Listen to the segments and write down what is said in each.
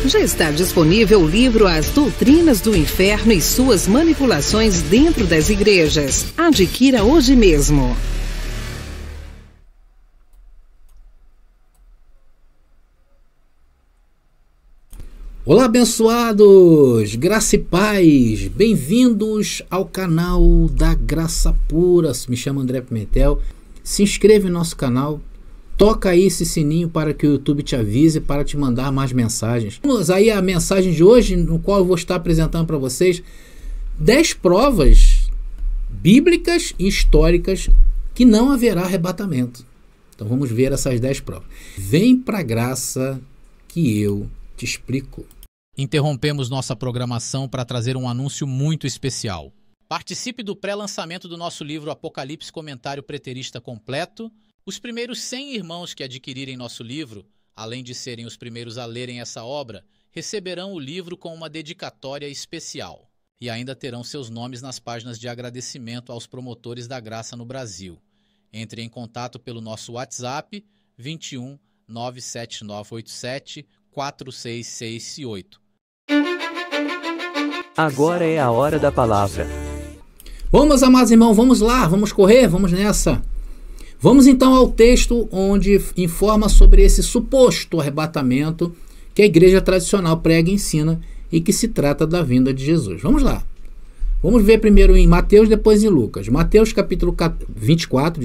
Já está disponível o livro As Doutrinas do Inferno e Suas Manipulações Dentro das Igrejas. Adquira hoje mesmo. Olá, abençoados! Graça e paz! Bem-vindos ao canal da Graça Pura. Me chamo André Pimentel. Se inscreve no nosso canal. Toca aí esse sininho para que o YouTube te avise para te mandar mais mensagens. Vamos aí a mensagem de hoje, no qual eu vou estar apresentando para vocês 10 provas bíblicas e históricas que não haverá arrebatamento. Então vamos ver essas 10 provas. Vem para a graça que eu te explico. Interrompemos nossa programação para trazer um anúncio muito especial. Participe do pré-lançamento do nosso livro Apocalipse Comentário Preterista Completo. Os primeiros 100 irmãos que adquirirem nosso livro, além de serem os primeiros a lerem essa obra, receberão o livro com uma dedicatória especial. E ainda terão seus nomes nas páginas de agradecimento aos promotores da graça no Brasil. Entre em contato pelo nosso WhatsApp 21 97987 4668. Agora é a hora da palavra. Vamos, amados irmãos, vamos lá, vamos correr, vamos nessa. Vamos então ao texto onde informa sobre esse suposto arrebatamento que a igreja tradicional prega e ensina e que se trata da vinda de Jesus. Vamos lá. Vamos ver primeiro em Mateus, depois em Lucas. Mateus capítulo 24,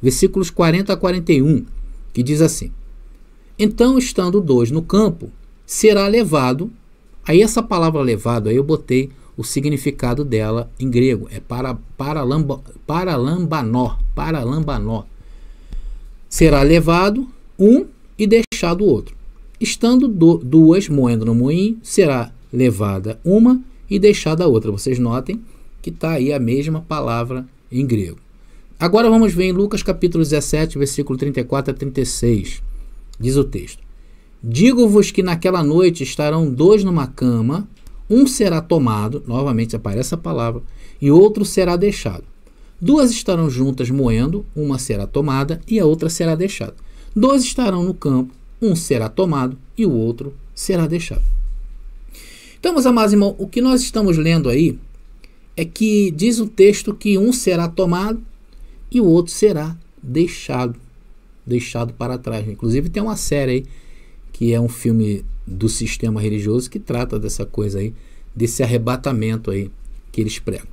versículos 40 a 41, que diz assim: Então, estando dois no campo, será levado. Aí essa palavra levado, aí eu botei o significado dela em grego, é paralambanó. Será levado um e deixado o outro. Estando duas moendo no moinho, será levada uma e deixada a outra. Vocês notem que está aí a mesma palavra em grego. Agora vamos ver em Lucas capítulo 17, versículo 34 a 36. Diz o texto: Digo-vos que naquela noite estarão dois numa cama, um será tomado, novamente aparece a palavra, e outro será deixado. Duas estarão juntas moendo, uma será tomada e a outra será deixada. Dois estarão no campo, um será tomado e o outro será deixado. Então, meus amados irmãos, o que nós estamos lendo aí é que diz o texto que um será tomado e o outro será deixado para trás. Inclusive tem uma série aí, que é um filme do sistema religioso que trata dessa coisa aí, desse arrebatamento aí que eles pregam.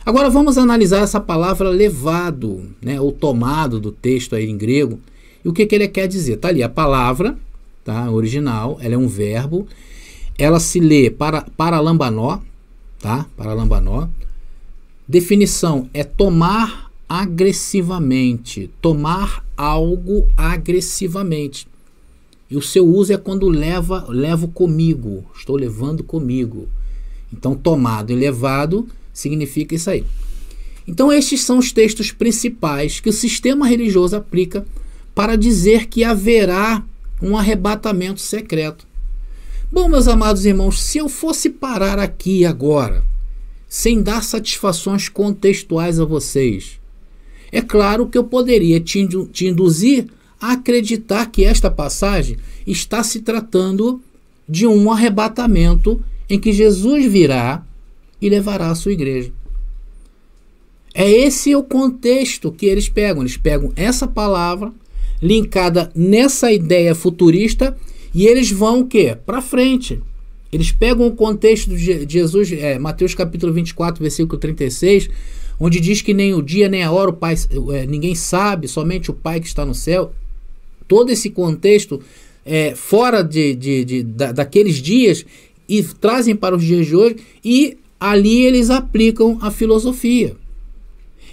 Agora vamos analisar essa palavra levado, né, ou tomado do texto aí em grego, e o que ele quer dizer. Está ali a palavra, tá, original, ela é um verbo, ela se lê paralambanó, tá, paralambanó. Definição é tomar agressivamente, tomar algo agressivamente. E o seu uso é quando levo comigo, estou levando comigo. Então, tomado e levado significa isso aí. Então, estes são os textos principais que o sistema religioso aplica para dizer que haverá um arrebatamento secreto. Bom, meus amados irmãos, se eu fosse parar aqui agora, sem dar satisfações contextuais a vocês, é claro que eu poderia te induzir a acreditar que esta passagem está se tratando de um arrebatamento em que Jesus virá e levará a sua igreja. É esse o contexto que eles pegam. Eles pegam essa palavra linkada nessa ideia futurista e eles vão o quê? Para frente. Eles pegam o contexto de Jesus, Mateus capítulo 24, versículo 36, onde diz que nem o dia nem a hora o Pai, ninguém sabe, somente o Pai que está no céu. Todo esse contexto fora daqueles dias e trazem para os dias de hoje, e ali eles aplicam a filosofia.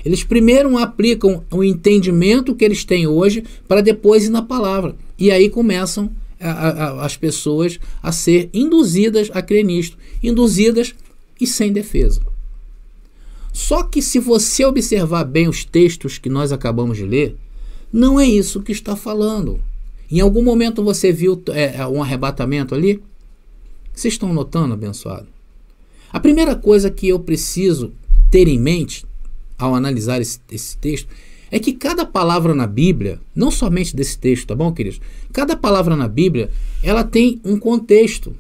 Eles primeiro aplicam o entendimento que eles têm hoje para depois ir na palavra. E aí começam as pessoas a ser induzidas a crer nisto. Induzidas e sem defesa. Só que se você observar bem os textos que nós acabamos de ler, não é isso que está falando. Em algum momento você viu um arrebatamento ali? Vocês estão notando, abençoado? A primeira coisa que eu preciso ter em mente ao analisar esse texto é que cada palavra na Bíblia, não somente desse texto, tá bom, queridos? Cada palavra na Bíblia, ela tem um contexto.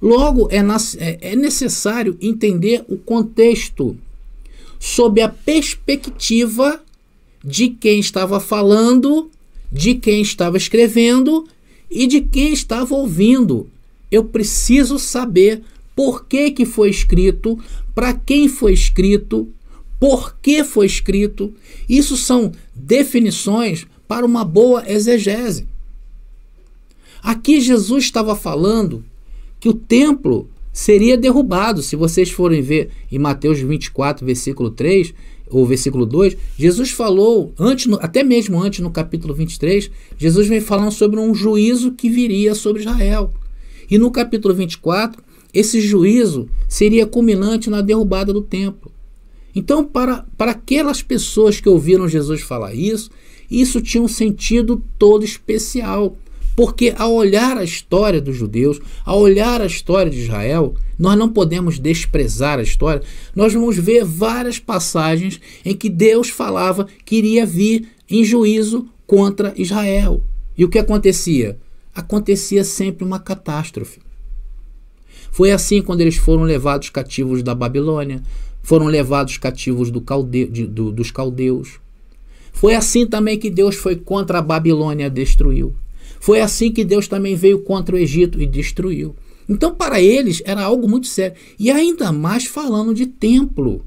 Logo, é necessário entender o contexto sob a perspectiva de quem estava falando, de quem estava escrevendo e de quem estava ouvindo. Eu preciso saber por que foi escrito, para quem foi escrito, por que foi escrito. Isso são definições para uma boa exegese. Aqui Jesus estava falando que o templo seria derrubado. Se vocês forem ver em Mateus 24, versículo 3 ou versículo 2, Jesus falou, até mesmo antes no capítulo 23, Jesus vem falando sobre um juízo que viria sobre Israel. E no capítulo 24, esse juízo seria culminante na derrubada do templo. Então, para aquelas pessoas que ouviram Jesus falar isso tinha um sentido todo especial. Porque ao olhar a história dos judeus, ao olhar a história de Israel, nós não podemos desprezar a história. Nós vamos ver várias passagens em que Deus falava que iria vir em juízo contra Israel. E o que acontecia? Acontecia sempre uma catástrofe. Foi assim quando eles foram levados cativos da Babilônia, foram levados cativos dos caldeus. Foi assim também que Deus foi contra a Babilônia e destruiu. Foi assim que Deus também veio contra o Egito e destruiu. Então, para eles, era algo muito sério. E ainda mais falando de templo.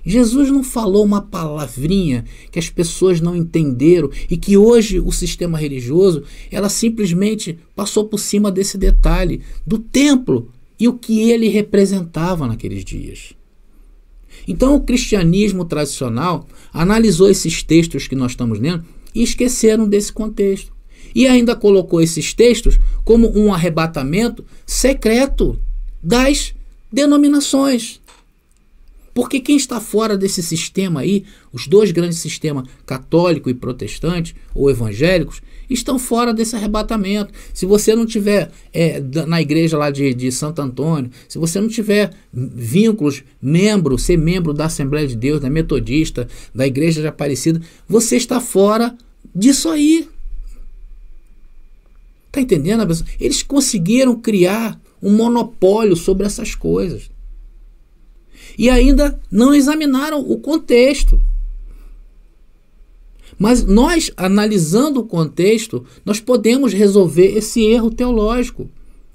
Jesus não falou uma palavrinha que as pessoas não entenderam e que hoje o sistema religioso, ela simplesmente passou por cima desse detalhe do templo e o que ele representava naqueles dias. Então, o cristianismo tradicional analisou esses textos que nós estamos lendo e esqueceram desse contexto. E ainda colocou esses textos como um arrebatamento secreto das denominações. Porque quem está fora desse sistema aí, os dois grandes sistemas, católico e protestante, ou evangélicos, estão fora desse arrebatamento. Se você não tiver na igreja lá de Santo Antônio, se você não tiver vínculos, ser membro da Assembleia de Deus, da Metodista, da Igreja de Aparecida, você está fora disso aí. Está entendendo? Eles conseguiram criar um monopólio sobre essas coisas. E ainda não examinaram o contexto. Mas nós, analisando o contexto, nós podemos resolver esse erro teológico.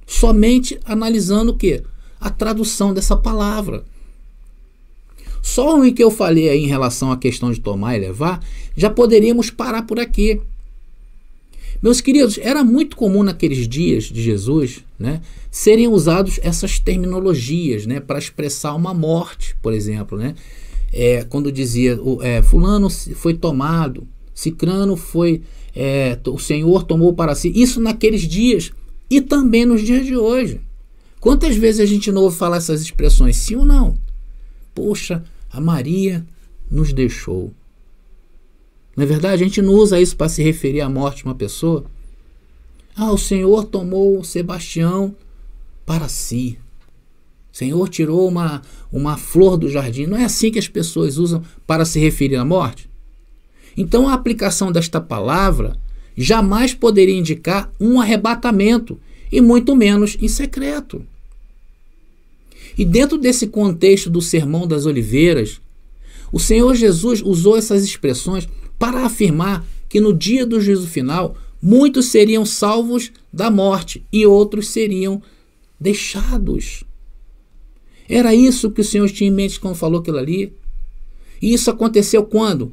Somente analisando o quê? A tradução dessa palavra. Só o que eu falei aí em relação à questão de tomar e levar, já poderíamos parar por aqui. Meus queridos, era muito comum naqueles dias de Jesus, né, serem usados essas terminologias, né, para expressar uma morte, por exemplo. Né? Quando dizia, fulano foi tomado, cicrano foi, o Senhor tomou para si. Isso naqueles dias e também nos dias de hoje. Quantas vezes a gente não ouve falar essas expressões, sim ou não? Poxa, a Maria nos deixou. Não é verdade? A gente não usa isso para se referir à morte de uma pessoa. O Senhor tomou Sebastião para si. O Senhor tirou uma flor do jardim. Não é assim que as pessoas usam para se referir à morte? Então a aplicação desta palavra jamais poderia indicar um arrebatamento, e muito menos em secreto. E dentro desse contexto do Sermão das Oliveiras, o Senhor Jesus usou essas expressões para afirmar que no dia do juízo final, muitos seriam salvos da morte e outros seriam deixados. Era isso que o Senhor tinha em mente quando falou aquilo ali. E isso aconteceu quando?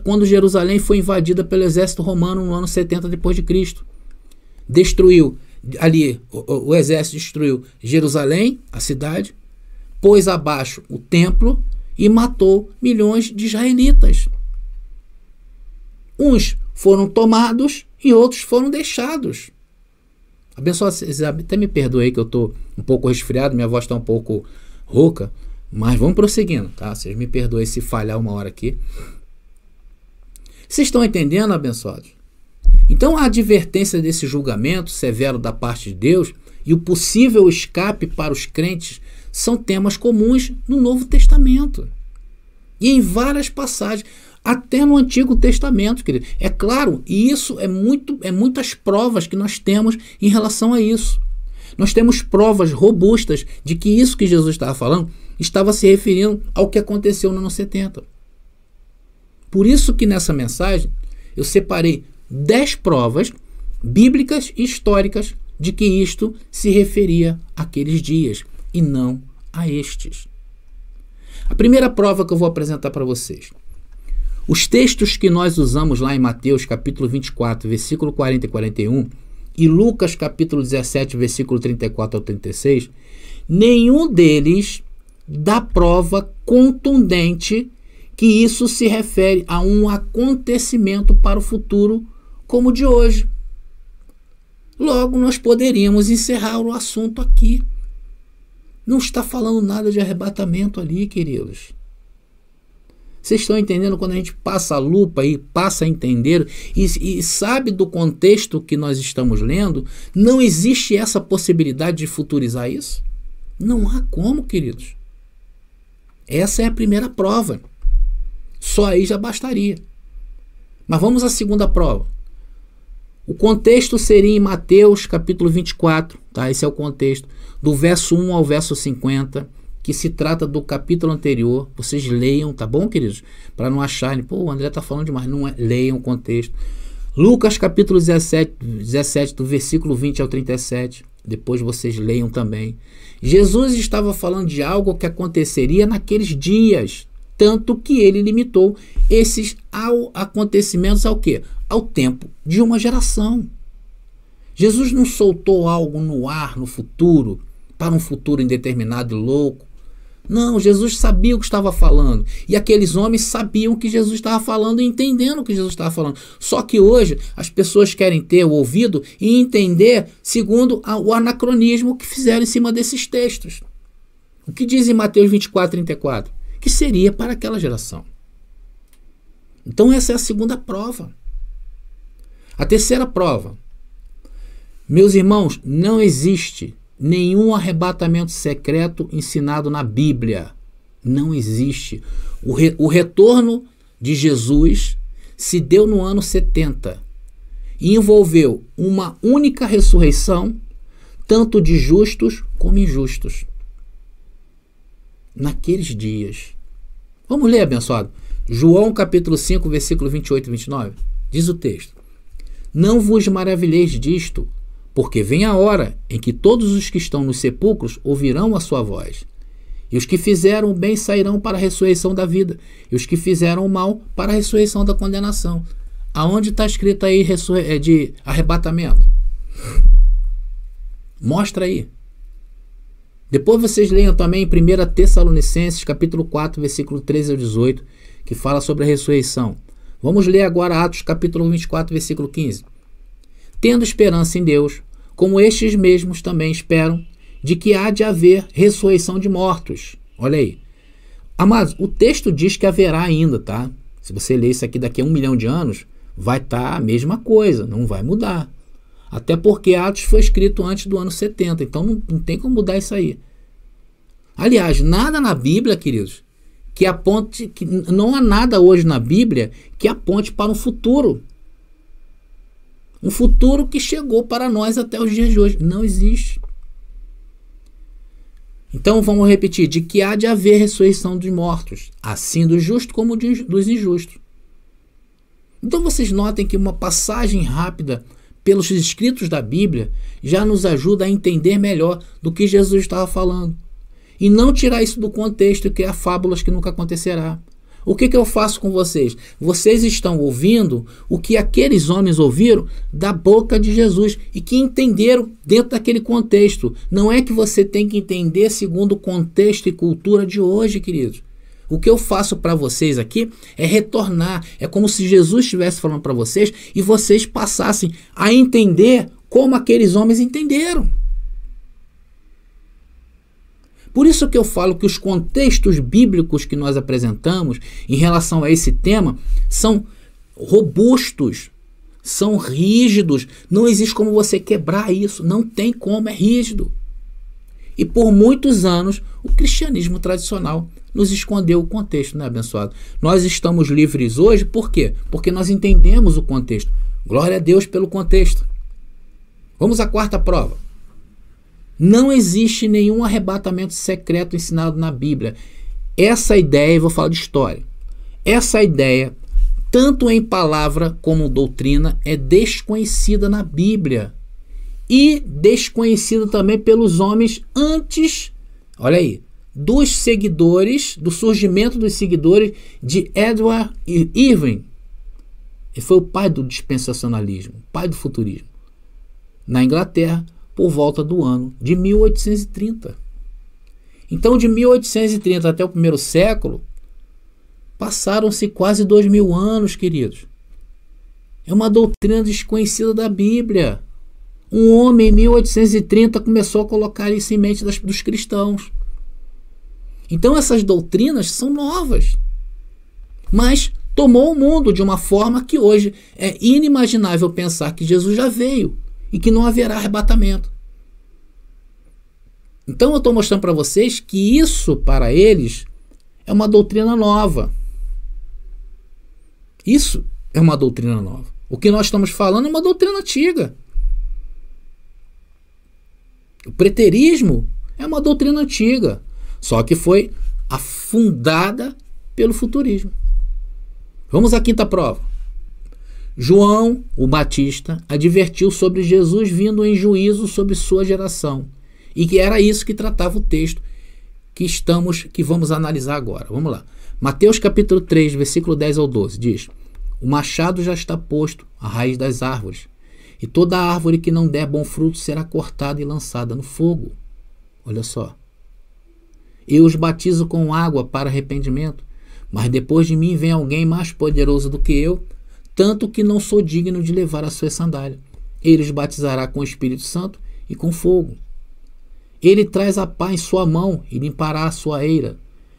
Quando Jerusalém foi invadida pelo exército romano no ano 70 depois de Cristo. Destruiu ali, o exército destruiu Jerusalém, a cidade, pôs abaixo o templo e matou milhões de israelitas. Uns foram tomados e outros foram deixados. Abençoado, até me perdoe que eu estou um pouco resfriado, minha voz está um pouco rouca, mas vamos prosseguindo, tá? Vocês me perdoem se falhar uma hora aqui. Vocês estão entendendo, abençoados? Então a advertência desse julgamento severo da parte de Deus e o possível escape para os crentes são temas comuns no Novo Testamento. E em várias passagens. Até no Antigo Testamento, querido. É claro, e isso é muitas provas que nós temos em relação a isso. Nós temos provas robustas de que isso que Jesus estava falando estava se referindo ao que aconteceu no ano 70. Por isso que nessa mensagem eu separei 10 provas bíblicas e históricas de que isto se referia àqueles dias e não a estes. A primeira prova que eu vou apresentar para vocês. Os textos que nós usamos lá em Mateus capítulo 24, versículo 40 e 41, e Lucas capítulo 17, versículo 34 ao 36, nenhum deles dá prova contundente que isso se refere a um acontecimento para o futuro como o de hoje. Logo, nós poderíamos encerrar o assunto aqui. Não está falando nada de arrebatamento ali, queridos. Vocês estão entendendo quando a gente passa a lupa e passa a entender e sabe do contexto que nós estamos lendo? Não existe essa possibilidade de futurizar isso? Não há como, queridos. Essa é a primeira prova. Só aí já bastaria. Mas vamos à segunda prova. O contexto seria em Mateus capítulo 24, tá? Esse é o contexto, do verso 1 ao verso 50, que se trata do capítulo anterior. Vocês leiam, tá bom, queridos? Para não acharem, pô, o André está falando demais. Não é, leiam o contexto. Lucas capítulo 17, do versículo 20 ao 37, depois vocês leiam também. Jesus estava falando de algo que aconteceria naqueles dias, tanto que ele limitou esses acontecimentos ao quê? Ao tempo de uma geração. Jesus não soltou algo no ar, no futuro, para um futuro indeterminado e louco. Não, Jesus sabia o que estava falando. E aqueles homens sabiam o que Jesus estava falando e entendendo o que Jesus estava falando. Só que hoje as pessoas querem ter o ouvido e entender segundo o anacronismo que fizeram em cima desses textos. O que diz em Mateus 24, 34? Que seria para aquela geração. Então essa é a segunda prova. A terceira prova. Meus irmãos, não existe nenhum arrebatamento secreto ensinado na Bíblia. Não existe. O retorno de Jesus se deu no ano 70 e envolveu uma única ressurreição, tanto de justos como injustos. Naqueles dias. Vamos ler, abençoado. João capítulo 5, versículo 28 e 29. Diz o texto: não vos maravilheis disto, porque vem a hora em que todos os que estão nos sepulcros ouvirão a sua voz. E os que fizeram o bem sairão para a ressurreição da vida, e os que fizeram o mal para a ressurreição da condenação. Aonde está escrito aí de arrebatamento? Mostra aí. Depois vocês leiam também em 1 Tessalonicenses, capítulo 4, versículo 13 ao 18, que fala sobre a ressurreição. Vamos ler agora Atos, capítulo 24, versículo 15. Tendo esperança em Deus, como estes mesmos também esperam, de que há de haver ressurreição de mortos. Olha aí. Amados, o texto diz que haverá ainda, tá? Se você ler isso aqui daqui a 1 milhão de anos, vai estar a mesma coisa, não vai mudar. Até porque Atos foi escrito antes do ano 70, então não tem como mudar isso aí. Aliás, nada na Bíblia, queridos, que aponte, que não há nada hoje na Bíblia que aponte para um futuro. Um futuro que chegou para nós até os dias de hoje. Não existe. Então vamos repetir, de que há de haver ressurreição dos mortos, assim do justo como dos injustos. Então vocês notem que uma passagem rápida pelos escritos da Bíblia já nos ajuda a entender melhor do que Jesus estava falando. E não tirar isso do contexto e criar fábulas que nunca acontecerá. O que eu faço com vocês? Vocês estão ouvindo o que aqueles homens ouviram da boca de Jesus e que entenderam dentro daquele contexto. Não é que você tem que entender segundo o contexto e cultura de hoje, queridos. O que eu faço para vocês aqui é retornar. É como se Jesus estivesse falando para vocês e vocês passassem a entender como aqueles homens entenderam. Por isso que eu falo que os contextos bíblicos que nós apresentamos em relação a esse tema são robustos, são rígidos. Não existe como você quebrar isso, não tem como, é rígido. E por muitos anos, o cristianismo tradicional nos escondeu o contexto, né, abençoado? Nós estamos livres hoje, por quê? Porque nós entendemos o contexto. Glória a Deus pelo contexto. Vamos à quarta prova. Não existe nenhum arrebatamento secreto ensinado na Bíblia. Essa ideia, eu vou falar de história, essa ideia, tanto em palavra como doutrina, é desconhecida na Bíblia. E desconhecida também pelos homens antes, olha aí, dos seguidores, do surgimento dos seguidores de Edward Irving. Ele foi o pai do dispensacionalismo, pai do futurismo, na Inglaterra, por volta do ano de 1830. Então, de 1830 até o primeiro século, passaram-se quase 2000 anos, queridos. É uma doutrina desconhecida da Bíblia. Um homem, em 1830, começou a colocar isso em mente dos cristãos. Então, essas doutrinas são novas. Mas tomou o mundo de uma forma que hoje é inimaginável pensar que Jesus já veio e que não haverá arrebatamento. Então eu estou mostrando para vocês que isso, para eles, é uma doutrina nova. Isso é uma doutrina nova. O que nós estamos falando é uma doutrina antiga. O preterismo é uma doutrina antiga, só que foi afundada pelo futurismo. Vamos à quinta prova. João, o Batista, advertiu sobre Jesus vindo em juízo sobre sua geração. E que era isso que tratava o texto que vamos analisar agora. Vamos lá. Mateus capítulo 3, versículo 10 ao 12, diz: o machado já está posto à raiz das árvores, e toda árvore que não der bom fruto será cortada e lançada no fogo. Olha só. Eu os batizo com água para arrependimento, mas depois de mim vem alguém mais poderoso do que eu, tanto que não sou digno de levar a sua sandália. Ele os batizará com o Espírito Santo e com fogo. Ele traz a pá em sua mão e limpará a sua eira.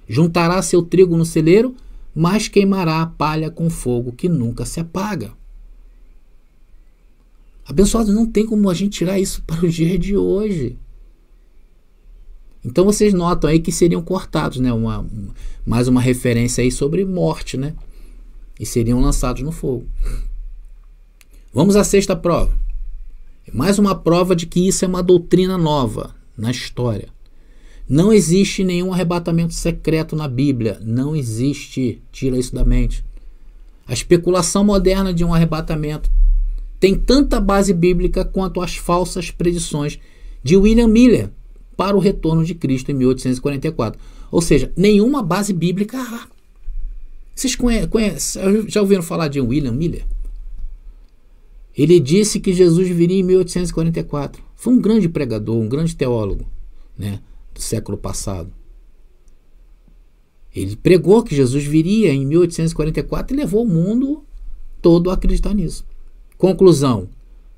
Juntará seu trigo no celeiro, mas queimará a palha com fogo que nunca se apaga. Abençoado, não tem como a gente tirar isso para o dia de hoje. Então vocês notam aí que seriam cortados, né? Mais uma referência aí sobre morte, né? E seriam lançados no fogo. Vamos à sexta prova. Mais uma prova de que isso é uma doutrina nova na história. Não existe nenhum arrebatamento secreto na Bíblia. Não existe. Tira isso da mente. A especulação moderna de um arrebatamento tem tanta base bíblica quanto as falsas predições de William Miller para o retorno de Cristo em 1844. Ou seja, nenhuma base bíblica há. Vocês já ouviram falar de William Miller? Ele disse que Jesus viria em 1844. Foi um grande pregador, um grande teólogo, né, do século passado. Ele pregou que Jesus viria em 1844 e levou o mundo todo a acreditar nisso. Conclusão: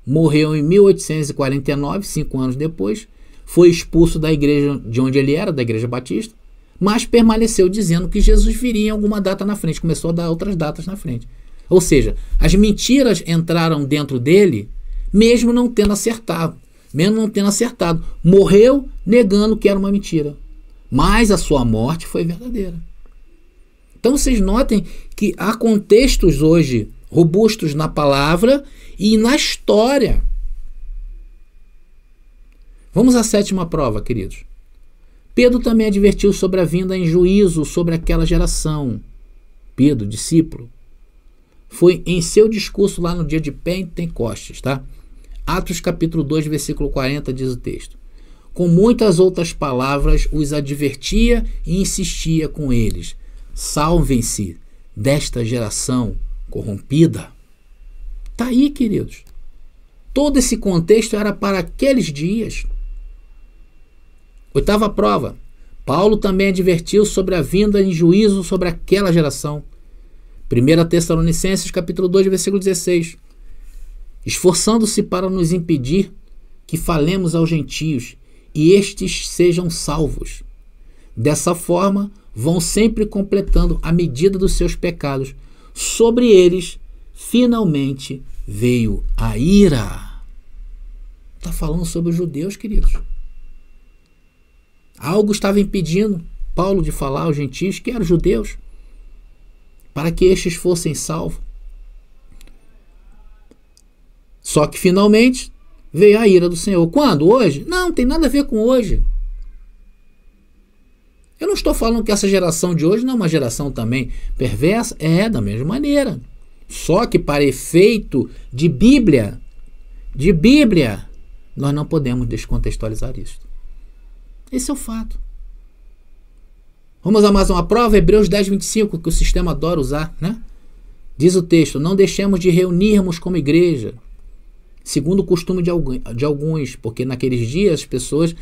morreu em 1849, 5 anos depois, foi expulso da igreja de onde ele era, da Igreja Batista, mas permaneceu dizendo que Jesus viria em alguma data na frente, começou a dar outras datas na frente. Ou seja, as mentiras entraram dentro dele, mesmo não tendo acertado. Morreu negando que era uma mentira. Mas a sua morte foi verdadeira. Então vocês notem que há contextos hoje robustos na palavra e na história. Vamos à sétima prova, queridos. Pedro também advertiu sobre a vinda em juízo sobre aquela geração. Pedro, discípulo, foi em seu discurso lá no dia de Pentecostes, tá? Atos capítulo 2, versículo 40, diz o texto: com muitas outras palavras os advertia e insistia com eles: salvem-se desta geração corrompida. Tá aí, queridos. Todo esse contexto era para aqueles dias. Oitava prova. Paulo também advertiu sobre a vinda em juízo sobre aquela geração. 1 Tessalonicenses capítulo 2, versículo 16. Esforçando-se para nos impedir que falemos aos gentios e estes sejam salvos. Dessa forma, vão sempre completando a medida dos seus pecados. Sobre eles, finalmente, veio a ira. Está falando sobre os judeus, queridos. Algo estava impedindo Paulo de falar aos gentios, que eram judeus, para que estes fossem salvos. Só que finalmente veio a ira do Senhor. Quando? Hoje? Não tem nada a ver com hoje. Eu não estou falando que essa geração de hoje não é uma geração também perversa. É, da mesma maneira. Só que para efeito de Bíblia, nós não podemos descontextualizar isso. Esse é o fato. Vamos a mais uma prova, Hebreus 10, 25, que o sistema adora usar, né? Diz o texto: não deixemos de reunirmos como igreja, segundo o costume de alguns, porque naqueles dias as pessoas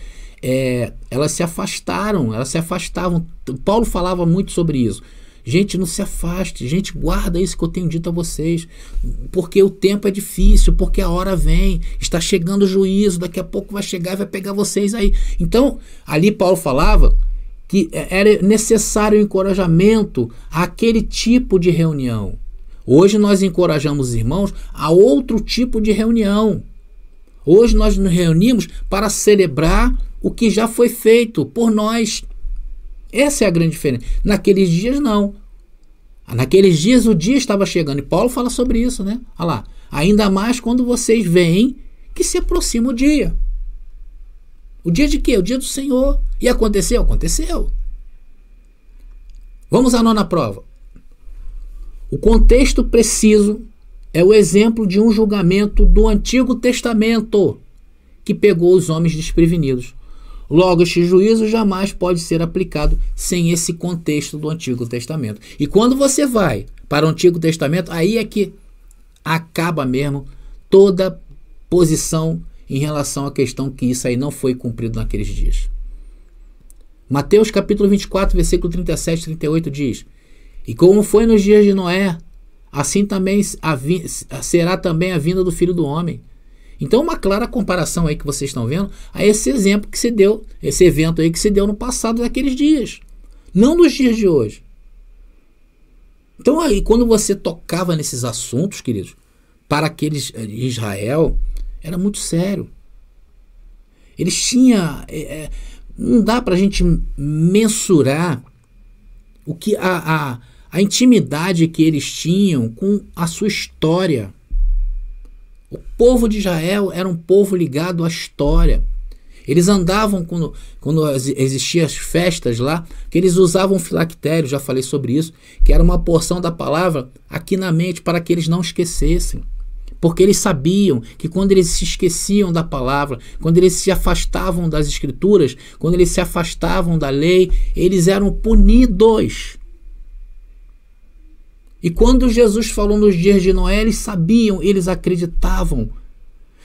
elas se afastavam. Paulo falava muito sobre isso. Gente, não se afaste, gente, guarda isso que eu tenho dito a vocês, porque o tempo é difícil, porque a hora vem, está chegando o juízo, daqui a pouco vai chegar e vai pegar vocês aí. Então, ali Paulo falava que era necessário encorajamento àquele tipo de reunião. Hoje nós encorajamos os irmãos a outro tipo de reunião. Hoje nós nos reunimos para celebrar o que já foi feito por nós. Essa é a grande diferença. Naqueles dias não. Naqueles dias o dia estava chegando. E Paulo fala sobre isso, né? Olha lá. Ainda mais quando vocês veem que se aproxima o dia. O dia de quê? O dia do Senhor. E aconteceu? Aconteceu. Vamos à nona prova. O contexto preciso é o exemplo de um julgamento do Antigo Testamento que pegou os homens desprevenidos. Logo, este juízo jamais pode ser aplicado sem esse contexto do Antigo Testamento. E quando você vai para o Antigo Testamento, aí é que acaba mesmo toda posição em relação à questão que isso aí não foi cumprido naqueles dias. Mateus capítulo 24, versículo 37 e 38 diz: e como foi nos dias de Noé, assim também será também a vinda do Filho do Homem. Então, uma clara comparação aí que vocês estão vendo a esse exemplo que se deu, esse evento aí que se deu no passado daqueles dias, não nos dias de hoje. Então, aí, quando você tocava nesses assuntos, queridos, para aqueles de Israel, era muito sério. Eles tinham, não dá para a gente mensurar o que a intimidade que eles tinham com a sua história. O povo de Israel era um povo ligado à história. Eles andavam, quando existiam as festas lá, que eles usavam filactério, já falei sobre isso, que era uma porção da palavra aqui na mente para que eles não esquecessem. Porque eles sabiam que quando eles se esqueciam da palavra, quando eles se afastavam das escrituras, quando eles se afastavam da lei, eles eram punidos. E quando Jesus falou nos dias de Noé, eles sabiam, eles acreditavam.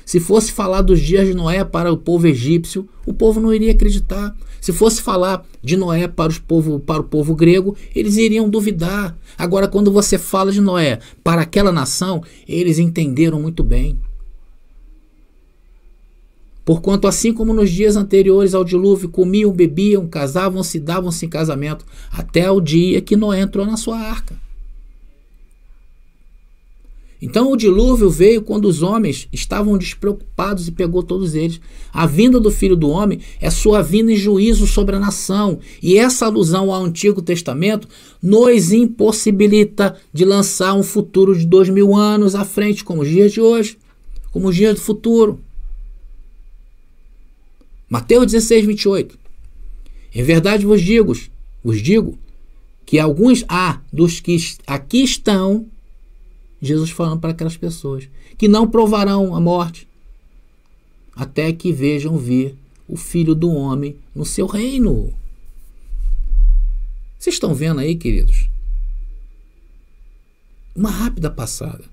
Se fosse falar dos dias de Noé para o povo egípcio, o povo não iria acreditar. Se fosse falar de Noé para o povo grego, eles iriam duvidar. Agora, quando você fala de Noé para aquela nação, eles entenderam muito bem. Porquanto, assim como nos dias anteriores ao dilúvio, comiam, bebiam, casavam-se, davam-se em casamento, até o dia que Noé entrou na sua arca. Então o dilúvio veio quando os homens estavam despreocupados e pegou todos eles. A vinda do Filho do Homem é sua vinda em juízo sobre a nação. E essa alusão ao Antigo Testamento nos impossibilita de lançar um futuro de 2000 anos à frente, como os dias de hoje, como os dias do futuro. Mateus 16, 28. Em verdade vos digo que alguns dos que aqui estão, Jesus falando para aquelas pessoas, que não provarão a morte, até que vejam vir o Filho do Homem no seu reino. Vocês estão vendo aí, queridos? Uma rápida passada.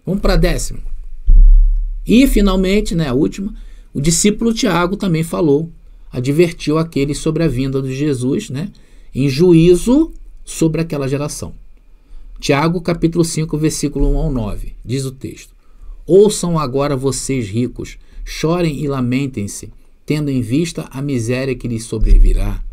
Vamos para a 10ª. E, finalmente, a última, o discípulo Tiago também falou, advertiu aqueles sobre a vinda de Jesus, em juízo sobre aquela geração. Tiago, capítulo 5, versículo 1 ao 9, diz o texto: ouçam agora vocês ricos, chorem e lamentem-se, tendo em vista a miséria que lhes sobrevirá.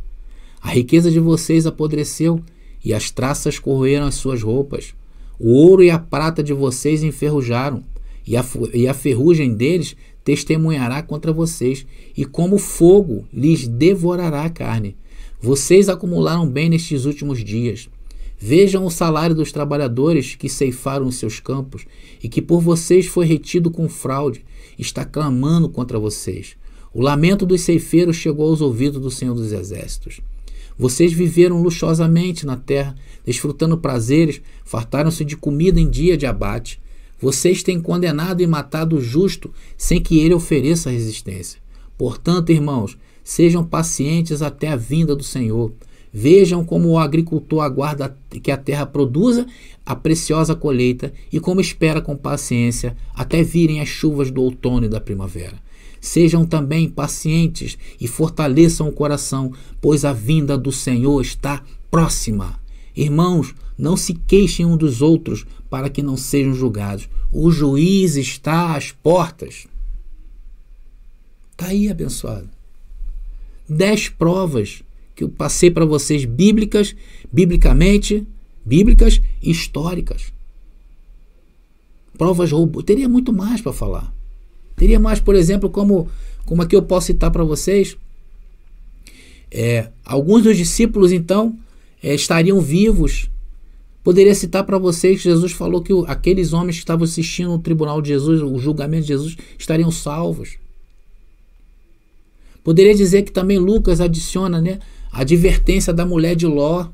A riqueza de vocês apodreceu, e as traças corroeram as suas roupas. O ouro e a prata de vocês enferrujaram, e a ferrugem deles testemunhará contra vocês, e como fogo lhes devorará a carne. Vocês acumularam bem nestes últimos dias. Vejam o salário dos trabalhadores que ceifaram os seus campos, e que por vocês foi retido com fraude, está clamando contra vocês. O lamento dos ceifeiros chegou aos ouvidos do Senhor dos Exércitos. Vocês viveram luxuosamente na terra, desfrutando prazeres, fartaram-se de comida em dia de abate. Vocês têm condenado e matado o justo sem que ele ofereça resistência. Portanto, irmãos, sejam pacientes até a vinda do Senhor. Vejam como o agricultor aguarda que a terra produza a preciosa colheita e como espera com paciência até virem as chuvas do outono e da primavera. Sejam também pacientes e fortaleçam o coração, pois a vinda do Senhor está próxima. Irmãos, não se queixem uns dos outros para que não sejam julgados. O juiz está às portas. Está aí, abençoado. 10 provas que eu passei para vocês, bíblicas e históricas. Provas robustas. Teria muito mais para falar. Teria mais, por exemplo, como aqui eu posso citar para vocês. Alguns dos discípulos, então, estariam vivos. Poderia citar para vocês que Jesus falou que aqueles homens que estavam assistindo o tribunal de Jesus, o julgamento de Jesus, estariam salvos. Poderia dizer que também Lucas adiciona, a advertência da mulher de Ló.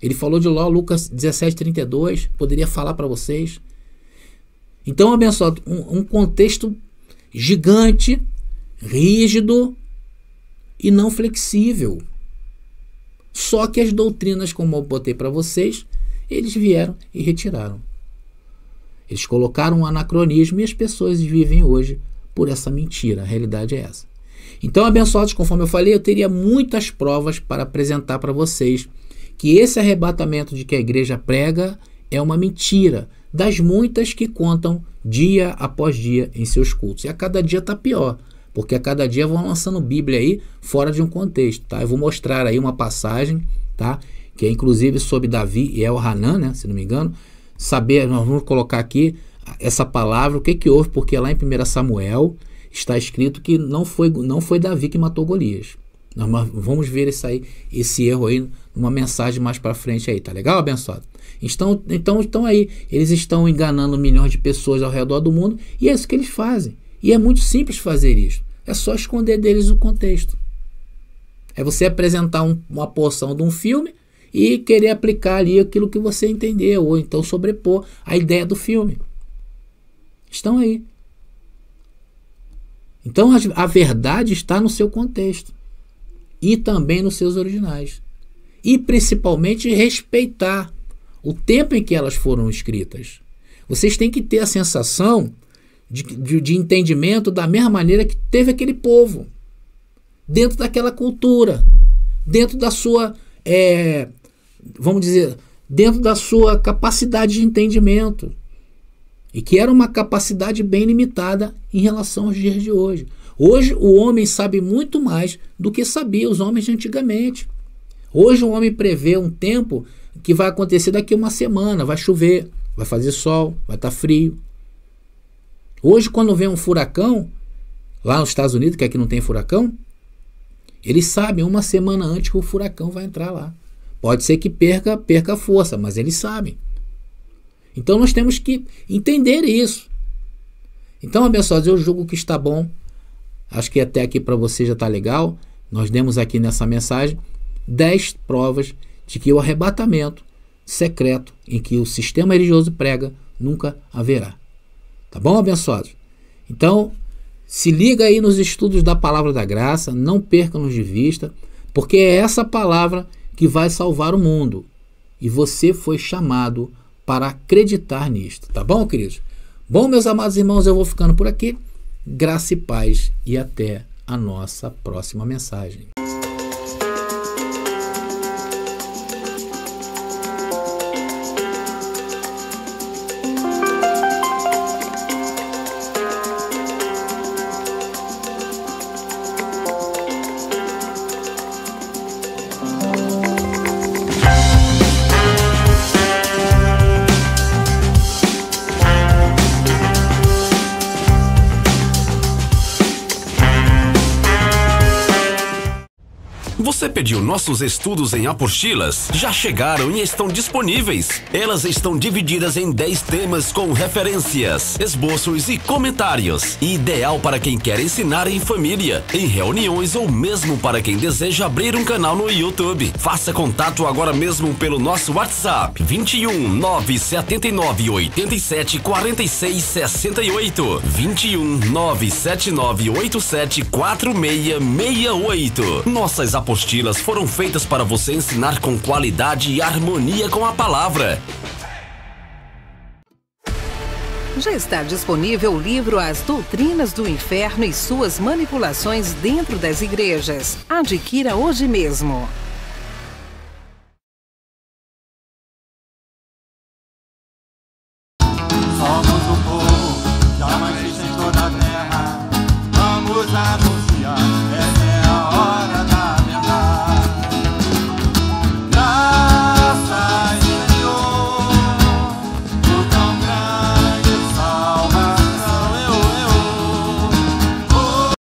Ele falou de Ló, Lucas 17:32. Poderia falar para vocês. Então, abençoado, um contexto gigante, rígido e não flexível. Só que as doutrinas, como eu botei para vocês, eles vieram e retiraram. Eles colocaram um anacronismo e as pessoas vivem hoje por essa mentira. A realidade é essa. Então, abençoados, conforme eu falei, eu teria muitas provas para apresentar para vocês que esse arrebatamento de que a igreja prega é uma mentira, das muitas que contam dia após dia em seus cultos. E a cada dia está pior, porque a cada dia vão lançando Bíblia aí fora de um contexto. Tá? Eu vou mostrar aí uma passagem, tá? Que é inclusive sobre Davi e Elhanan, se não me engano. Nós vamos colocar aqui essa palavra, o que houve, porque lá em 1 Samuel está escrito que não foi Davi que matou Golias. Nós vamos ver esse erro aí numa mensagem mais para frente aí, tá legal, abençoado? Então aí, eles estão enganando milhões de pessoas ao redor do mundo e é isso que eles fazem. E é muito simples fazer isso. É só esconder deles o contexto. É você apresentar uma porção de um filme e querer aplicar ali aquilo que você entendeu, ou então sobrepor a ideia do filme. Estão aí. Então a verdade está no seu contexto e também nos seus originais. E principalmente respeitar o tempo em que elas foram escritas. Vocês têm que ter a sensação de entendimento da mesma maneira que teve aquele povo, dentro daquela cultura, dentro da sua, vamos dizer, dentro da sua capacidade de entendimento. E que era uma capacidade bem limitada em relação aos dias de hoje. Hoje o homem sabe muito mais do que sabiam os homens de antigamente. Hoje o homem prevê um tempo que vai acontecer daqui a uma semana. Vai chover, vai fazer sol, vai estar frio. Hoje, quando vem um furacão, lá nos Estados Unidos, que aqui não tem furacão, eles sabem uma semana antes que o furacão vai entrar lá. Pode ser que perca a força, mas eles sabem. Então nós temos que entender isso. Então, abençoados, eu julgo que está bom. Acho que até aqui para você já está legal. Nós demos aqui nessa mensagem 10 provas de que o arrebatamento secreto em que o sistema religioso prega nunca haverá. Tá bom, abençoados? Então, se liga aí nos estudos da Palavra da Graça, não percam-nos de vista, porque é essa palavra que vai salvar o mundo. E você foi chamado para acreditar nisto. Tá bom, queridos? Bom, meus amados irmãos, eu vou ficando por aqui. Graça e paz e até a nossa próxima mensagem. Você pediu nossos estudos em apostilas? Já chegaram e estão disponíveis. Elas estão divididas em 10 temas com referências, esboços e comentários. Ideal para quem quer ensinar em família, em reuniões ou mesmo para quem deseja abrir um canal no YouTube. Faça contato agora mesmo pelo nosso WhatsApp 21 979 87 46 68 21 979 87 4668. Nossas apostilas foram feitas para você ensinar com qualidade e harmonia com a palavra. Já está disponível o livro As Doutrinas do Inferno e Suas Manipulações Dentro das Igrejas. Adquira hoje mesmo.